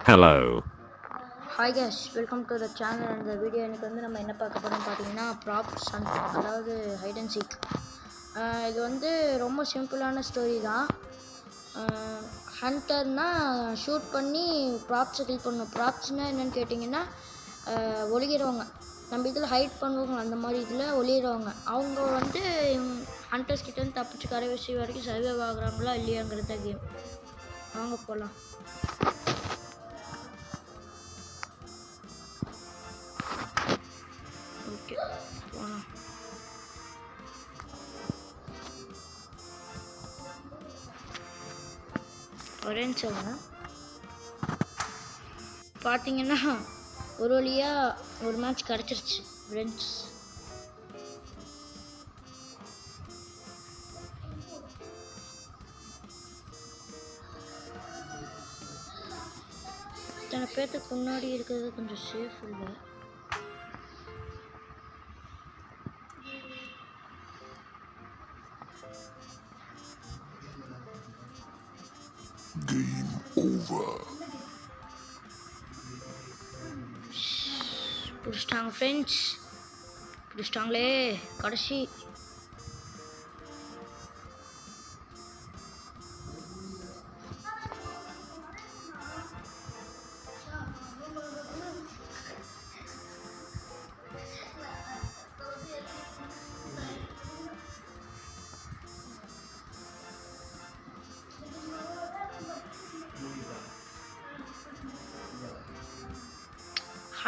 Hello. Hi guys, welcome to the channel. இந்த video எனக்கு நம்ம என்ன பார்க்க போகிறோம்னு பார்த்தீங்கன்னா ப்ராப்ஸ் ஹண்ட், அதாவது ஹைட் அண்ட் சீக். இது ரொம்ப சிம்பிளான ஸ்டோரி தான். ஹண்டர்னால் ஷூட் பண்ணி ப்ராப்ஸை கில் பண்ணணும். ப்ராப்ஸ்னால் என்னென்னு கேட்டிங்கன்னா ஒளிகிறவங்க, நம்ம இதில் ஹைட் பண்ணுவாங்க, அந்த மாதிரி இதில் ஒளிகிறவங்க. அவங்க ஹண்டர்ஸ் கிட்டேருந்து தப்பிச்சு கரைவசி வரைக்கும் சர்வைவ் ஆகுறாங்களா இல்லையாங்கிறத கேம். வாங்க போகலாம். ஓகே போகலாம். ஒரேன்னு பார்த்தீங்கன்னா ஒரு வழியாக ஒரு மேட்ச் கிடச்சிருச்சு ஃப்ரெண்ட்ஸ். இத்தனை பேர்த்துக்கு முன்னாடி இருக்கிறது கொஞ்சம் சேஃப் இல்லை. Game over. பிடிச்சிட்டாங்க ஃப்ரெண்ட்ஸ், பிடிச்சிட்டாங்களே கடைசி.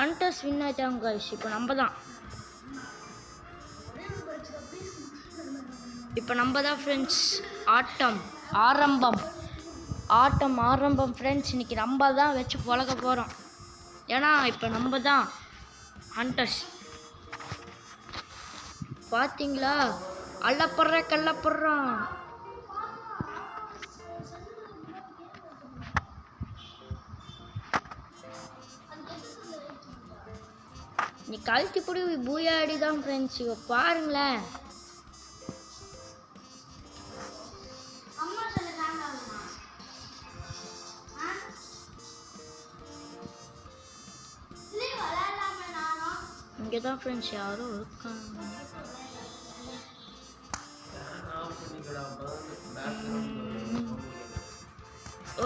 ஹண்டர்ஸ் வின் ஆயிட்டாங்க கைஸ். இப்போ நம்ம தான் ஃப்ரெண்ட்ஸ். ஆட்டம் ஆரம்பம் ஃப்ரெண்ட்ஸ். இன்னைக்கு நம்ம தான் வச்சு பழக போகிறோம். ஏன்னா இப்போ நம்ம தான் ஹண்டர்ஸ். பார்த்தீங்களா, கள்ளப்படுறோம். நீ கழுத்தி பிடி பூயாடி தான் ஃப்ரெண்ட்ஸ். இவ பாருங்களேன். இங்கே தான் ஃப்ரெண்ட்ஸ் யாரோ இருக்காங்க.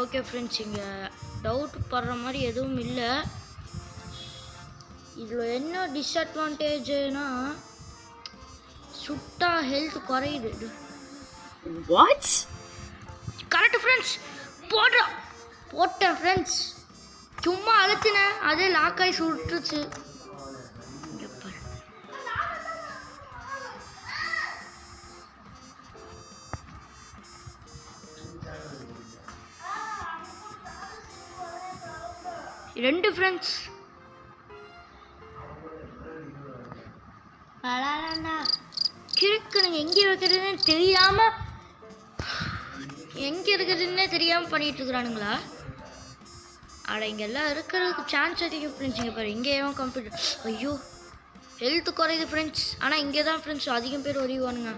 ஓகே ஃப்ரெண்ட்ஸ், இங்கே டவுட் படுற மாதிரி எதுவும் இல்லை. இதில் என்ன டிஸ்அட்வான்டேஜ்னா சுட்டா ஹெல்த் குறையுது. வாட்? Correct friends. போட்டேன் ஃப்ரெண்ட்ஸ். சும்மா அழுத்தினேன், அதே லாக் ஆகி சுட்டுச்சு. ரெண்டு ஃப்ரெண்ட்ஸ். கிறுக்குனுங்க, எங்கே வைக்கிறதுன்னு தெரியாமல் பண்ணிட்டு இருக்கிறானுங்களா? அட, இங்கெல்லாம் இருக்கிறதுக்கு சான்ஸ் அதிகம் ஃப்ரெண்ட்ஸ். இங்கே பாரு, இங்கேயும் கம்ப்யூட்டர். ஐயோ, ஹெல்த்து குறையுது ஃப்ரெண்ட்ஸ். ஆனால் இங்கே தான் ஃப்ரெண்ட்ஸ் அதிகம் பேர் ஒழிவானுங்க.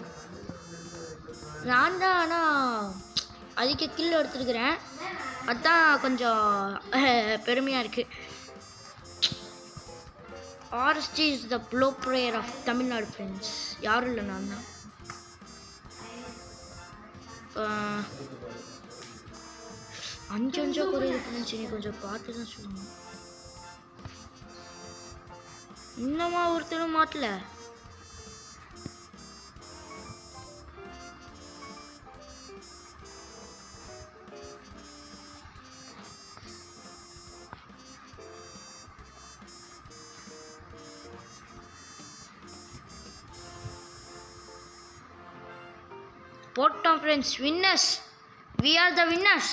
நான் தான் ஆனால் அதிக கில் எடுத்துருக்கிறேன். அதுதான் கொஞ்சம் பெருமையாக இருக்குது. RSG is the blow player of Tamil Nadu friends. யாரும் இல்லை, நான் தான். அஞ்சா குறையுது ஃப்ரெண்ட்ஸ். நீ கொஞ்சம் பார்த்து தான் சொல்லணும். இன்னமா ஒருத்தரும் மாட்டல. போட்டோம் friends. Winners, we are the winners.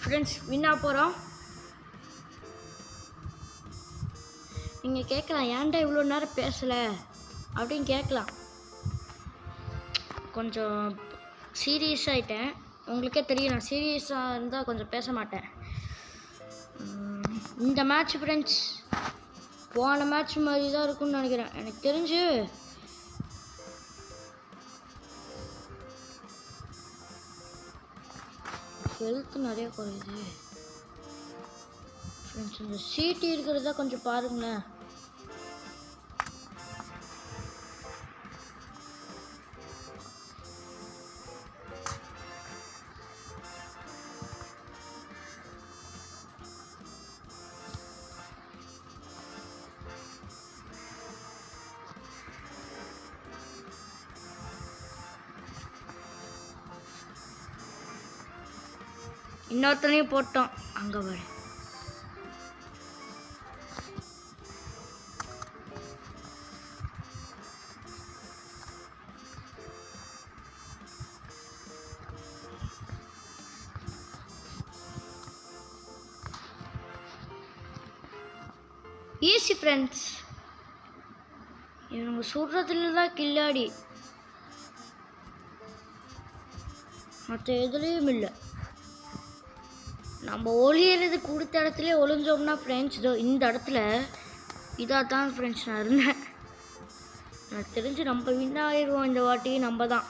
Friends வின்னா போகிறோம். நீங்கள் கேட்கலாம் ஏன்டா இவ்வளோ நேரம் பேசலை அப்படின்னு கேட்கலாம். கொஞ்சம் சீரியஸ் ஆகிட்டேன். உங்களுக்கே தெரியும் நான் சீரியஸாக இருந்தால் கொஞ்சம் பேச மாட்டேன். இந்த மேட்ச் ஃப்ரெண்ட்ஸ் போன மேட்ச் மாதிரி தான் இருக்கும்னு நினைக்கிறேன். எனக்கு தெரிஞ்சு ஹெல்த் நிறைய குறையுது ஃப்ரெண்ட்ஸ். இந்த சீட்டு இருக்கிறதா கொஞ்சம் பாருங்களேன். இன்னொருத்தனையும் போட்டோம். அங்கே வர ஈஸி ஃப்ரெண்ட்ஸ். இவங்க சுடுறதுல தான் கில்லாடி, மற்ற எதுலேயும் இல்லை. நம்ம ஒளியறது கொடுத்த இடத்துல ஒளிஞ்சோம்னா ஃப்ரெண்ட்ஸ், இதோ இந்த இடத்துல இதாக தான் ஃப்ரெண்ட்ஸ் நான் இருந்தேன். எனக்கு தெரிஞ்சு நம்ம வின் ஆயிடுவோம் இந்த வாட்டி. நம்ம தான்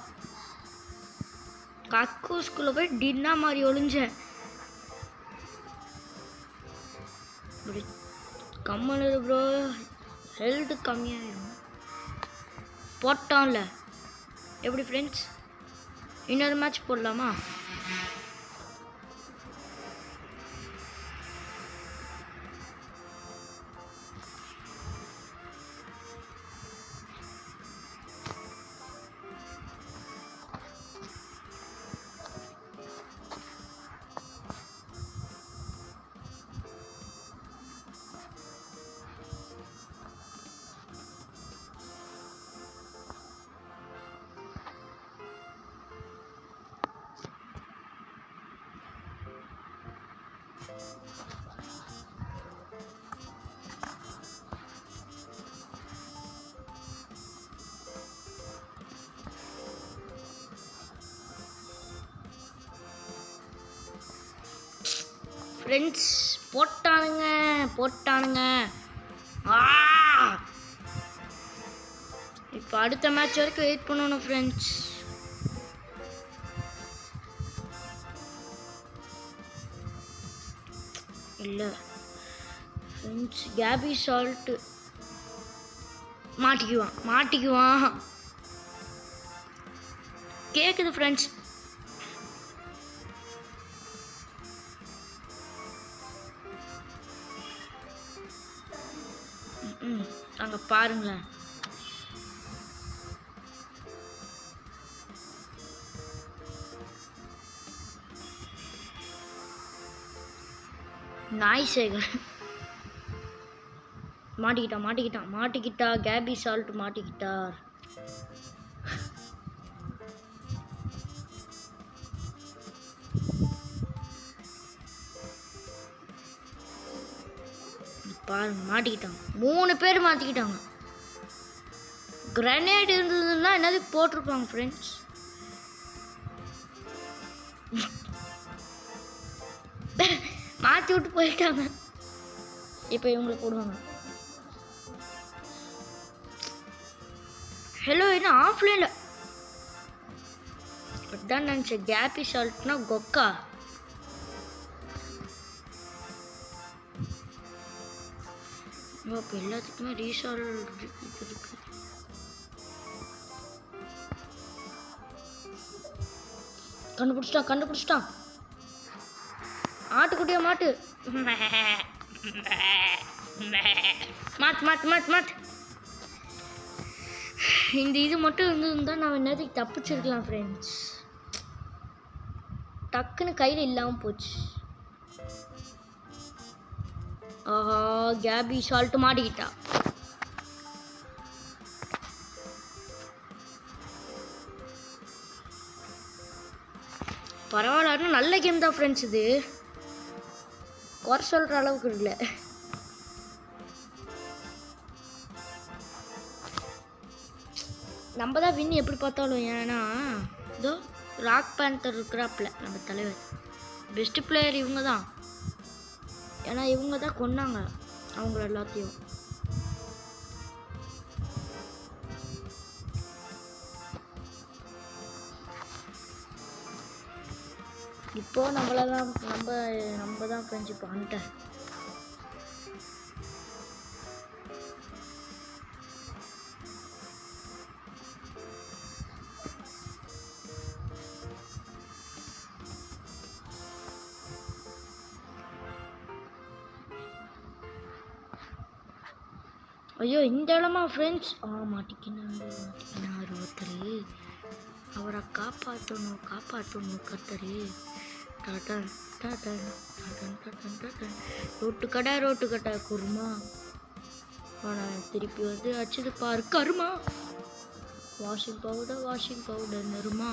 கக்கூஸ்குள்ளே போய் டின்னா மாதிரி ஒளிஞ்சேன். இப்படி கம்மனு ப்ரோ, ஹெல்த்து கம்மியாயிடும். போட்டோம்ல எப்படி ஃப்ரெண்ட்ஸ்? இன்னொரு மேட்ச் போடலாமா? ஃப்ரெண்ட்ஸ் போட்டானுங்க. இப்போ அடுத்த மேட்ச் வரைக்கும் வெயிட் பண்ணணும் ஃப்ரெண்ட்ஸ். இல்லை ஃப்ரெண்ட்ஸ் கேபி சால்ட்டு மாட்டிக்குவான் கேக்குது ஃப்ரெண்ட்ஸ். அங்க பாருங்களேன். நாய் சேகர் மாட்டிக்கிட்டா கேபி சால்ட் மாட்டிக்கிட்டார். பாருங்க மாட்டிக்கிட்டாங்க. 3 பேர் மாட்டிக்கிட்டாங்க. கிரனேட் இருந்ததுன்னா என்னது போட்டிருப்பாங்க ஃப்ரெண்ட்ஸ். மாற்றி விட்டு போயிட்டாங்க. இப்போ இவங்களுக்கு போடுவாங்க. ஹலோ என்ன ஆஃப்லைனில் அதான் நினச்சேன். கேபி சால்ட்னா கொக்கா. இப்போ எல்லாத்துக்குமே ரீசால் இருக்கு. கண்டுபிடிச்சிட்டான். ஆட்டுக்குட்டியா மாட்டு. மாத்து. இந்த இது மட்டும் இருந்திருந்தா நான் என்னதுக்கு தப்பிச்சிருக்கலாம் ஃப்ரெண்ட்ஸ். டக்குன்னு கையில் இல்லாமல் போச்சு. ஆஹா கேபி சால்ட் மாட்டிக்கிட்டா. பரவாயில்ல, நல்ல கேம் தான் ஃப்ரெண்ட்ஸ். இது குறை சொல்கிற அளவுக்கு இல்லை. நம்ம தான் வின் எப்படி பார்த்தாலும். ஏன்னா இதோ ராக் பேந்தர் இருக்கிறாப்புல நம்ம தலைவர். பெஸ்ட் பிளேயர் இவங்க தான். ஏன்னா இவங்க தான் கொன்னாங்க அவங்கள எல்லாத்தையும். இப்போ நம்ம தான் ஃப்ரெண்ட்ஸ் இப்போ ஹண்டர். ஐயோ இந்த இடமா ஃப்ரெண்ட்ஸ். மாட்டிக்கினார் ஒருத்தர். அவரை காப்பாற்றணும் கத்தரு. ரோட்டு கடை குருமா. ஆனால் திருப்பி வந்து அச்சது பாரு கருமா. வாஷிங் பவுடர் நெருமா.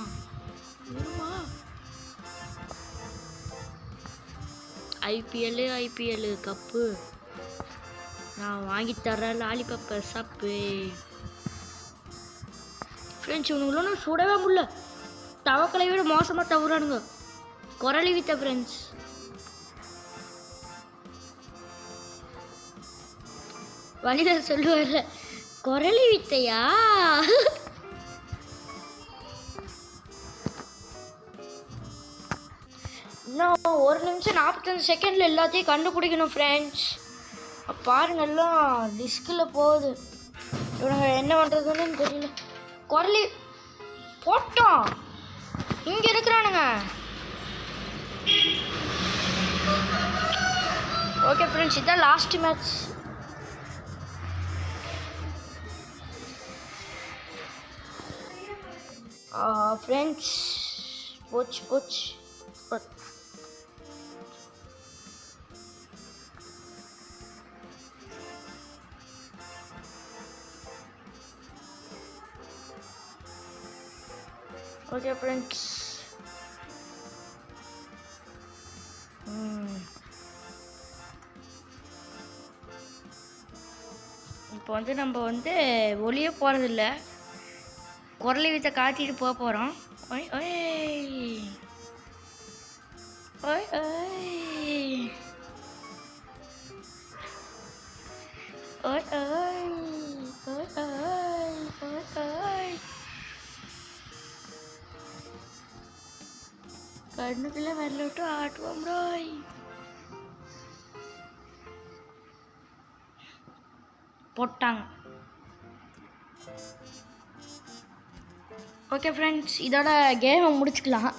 ஐபிஎல் கப்பு நான் வாங்கி தரேன். லாலிபப்பை சாப்பு ஃப்ரெண்ட்ஸ். இவனுங்களும் சுடவே முடியல. தவக்கலை விட மோசமாக தவறானுங்க. குரலி வித்த ஃப்ரெண்ட்ஸ். வழியில் சொல்லுவார்ல குரலி வித்தையா. இன்னும் 1 நிமிஷம் 45 செகண்டில் எல்லாத்தையும் கண்டுபிடிக்கணும் ஃப்ரெண்ட்ஸ். பாருங்க எல்லாம் டிஸ்கில் போகுது. இவனுங்க என்ன பண்ணுறதுன்னு தெரியல. குரலி போட்டோம். இங்கே இருக்கிறானுங்க. ஓகே ஃப்ரெண்ட்ஸ், இதுதான் லாஸ்ட் மேட்ச். ஃப்ரெண்ட்ஸ் போச்சு. ஓகே ஃப்ரெண்ட்ஸ், இப்போ வந்து நம்ம வந்து ஒளிய போகிறதில்ல. குரலி வித்தை காட்டிட்டு போக போகிறோம். ஓய் ஓய் ஓய் ஓய் ஓய் ஓய் ஓய் ஓய் ஓய். கண்ணுக்குள்ளே வரல விட்டு ஆட்டுவோம் ரோய். போட்டாங்க. ஓகே ஃப்ரெண்ட்ஸ், இதோட கேமை முடிச்சுக்கலாம்.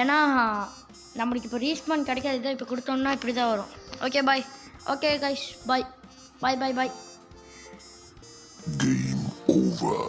ஏன்னா நம்மளுக்கு இப்போ ரீஸ்பான் கிடைக்காது. இதை இப்போ கொடுத்தோம்னா இப்படி தான் வரும். Okay bye. ஓகே கைஸ், பாய் பாய் பாய் பாய். Game over.